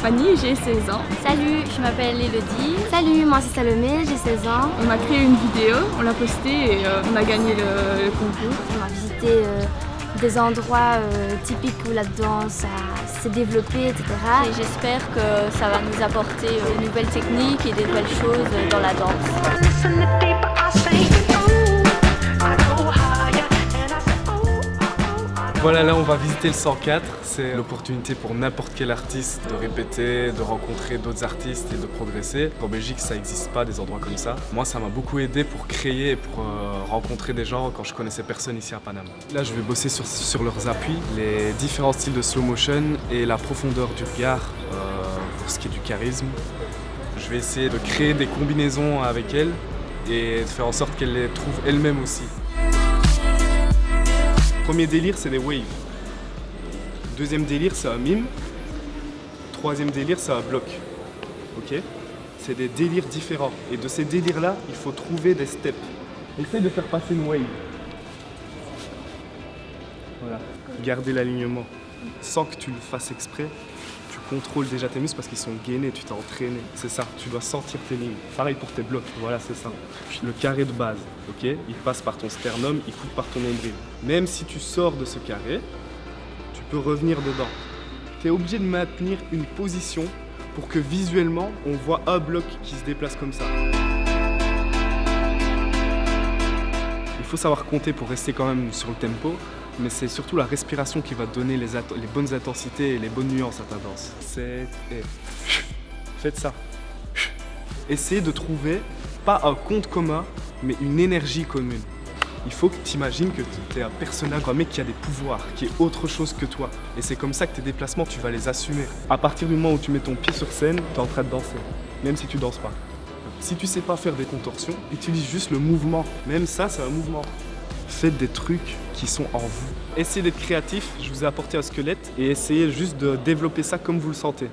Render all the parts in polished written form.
Fanny et j'ai 16 ans. Salut, je m'appelle Elodie. Salut, moi c'est Salomé, j'ai 16 ans. On a créé une vidéo, on l'a postée et on a gagné le concours. On a visité des endroits typiques où la danse s'est développée, etc. Et j'espère que ça va nous apporter de nouvelles techniques et des nouvelles choses dans la danse. Voilà, là on va visiter le 104, c'est l'opportunité pour n'importe quel artiste de répéter, de rencontrer d'autres artistes et de progresser. En Belgique ça n'existe pas des endroits comme ça. Moi ça m'a beaucoup aidé pour créer et pour rencontrer des gens quand je connaissais personne ici à Paname. Là je vais bosser sur leurs appuis, les différents styles de slow motion et la profondeur du regard pour ce qui est du charisme. Je vais essayer de créer des combinaisons avec elles et de faire en sorte qu'elles les trouvent elles-mêmes aussi. Premier délire, c'est des waves. Deuxième délire, c'est un mime. Troisième délire, c'est un bloc. Ok ? C'est des délires différents. Et de ces délires-là, il faut trouver des steps. Essaye de faire passer une wave. Voilà. Garder l'alignement. Sans que tu le fasses exprès, tu contrôles déjà tes muscles parce qu'ils sont gainés, tu t'es entraîné. C'est ça, tu dois sentir tes lignes. Pareil pour tes blocs, voilà, c'est ça. Le carré de base, ok ? Il passe par ton sternum, il coupe par ton nombril. Même si tu sors de ce carré, tu peux revenir dedans. Tu es obligé de maintenir une position pour que visuellement, on voit un bloc qui se déplace comme ça. Il faut savoir compter pour rester quand même sur le tempo, mais c'est surtout la respiration qui va te donner les bonnes intensités et les bonnes nuances à ta danse. Faites ça. Essayez de trouver, pas un compte commun, mais une énergie commune. Il faut que tu imagines que tu es un personnage, un mec qui a des pouvoirs, qui est autre chose que toi. Et c'est comme ça que tes déplacements, tu vas les assumer. À partir du moment où tu mets ton pied sur scène, tu es en train de danser, même si tu danses pas. Si tu sais pas faire des contorsions, utilise juste le mouvement. Même ça, c'est un mouvement. Faites des trucs qui sont en vous. Essayez d'être créatif, je vous ai apporté un squelette, et essayez juste de développer ça comme vous le sentez.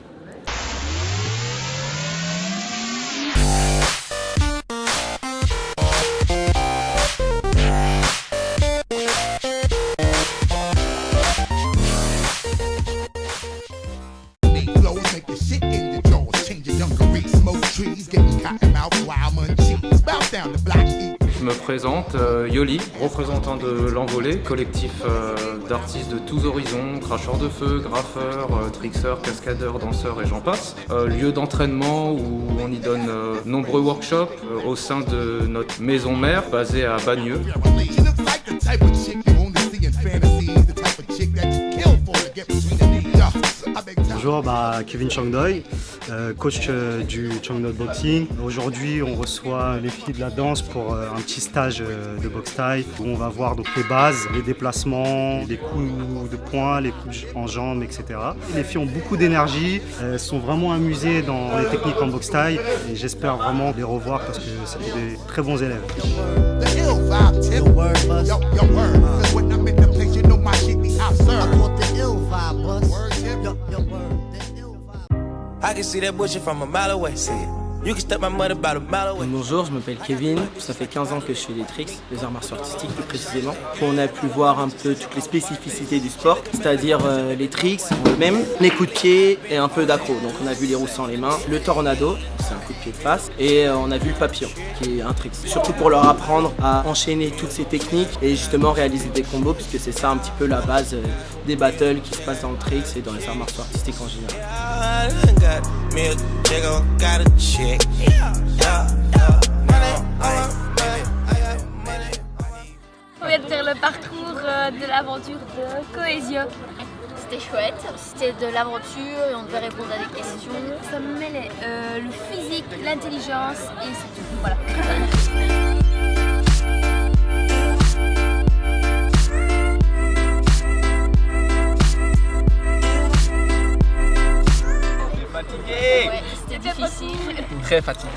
Je me présente, Yoli, représentant de l'Envolée, collectif d'artistes de tous horizons, cracheurs de feu, graffeurs, trickseurs, cascadeurs, danseurs et j'en passe. Lieu d'entraînement où on y donne nombreux workshops au sein de notre maison mère basée à Bagneux. Bonjour, Kevin Changdoi, coach du Changdoi Boxing. Aujourd'hui, on reçoit les filles de la danse pour un petit stage de boxe thaï où on va voir donc les bases, les déplacements, les coups de poing, les coups en jambes, etc. Les filles ont beaucoup d'énergie, elles sont vraiment amusées dans les techniques en boxe thaï et j'espère vraiment les revoir parce que c'était des très bons élèves. Bonjour, je m'appelle Kevin, ça fait 15 ans que je fais des tricks, des arts martiaux artistiques plus précisément. On a pu voir un peu toutes les spécificités du sport, c'est-à-dire les tricks eux-mêmes, les coups de pied et un peu d'accro. Donc on a vu les roues sans les mains, le tornado, c'est un coup de pied de face, et on a vu le papillon, qui est un trick. Surtout pour leur apprendre à enchaîner toutes ces techniques et justement réaliser des combos, puisque c'est ça un petit peu la base des battles qui se passent dans le tricks et dans les arts martiaux artistiques en général. On vient de faire le parcours de l'aventure de Cohesio. C'était chouette, c'était de l'aventure et on devait répondre à des questions. Ça mêlait le physique, l'intelligence et c'est tout. Voilà. Fatigué. Ouais, c'était difficile. Très fatigué.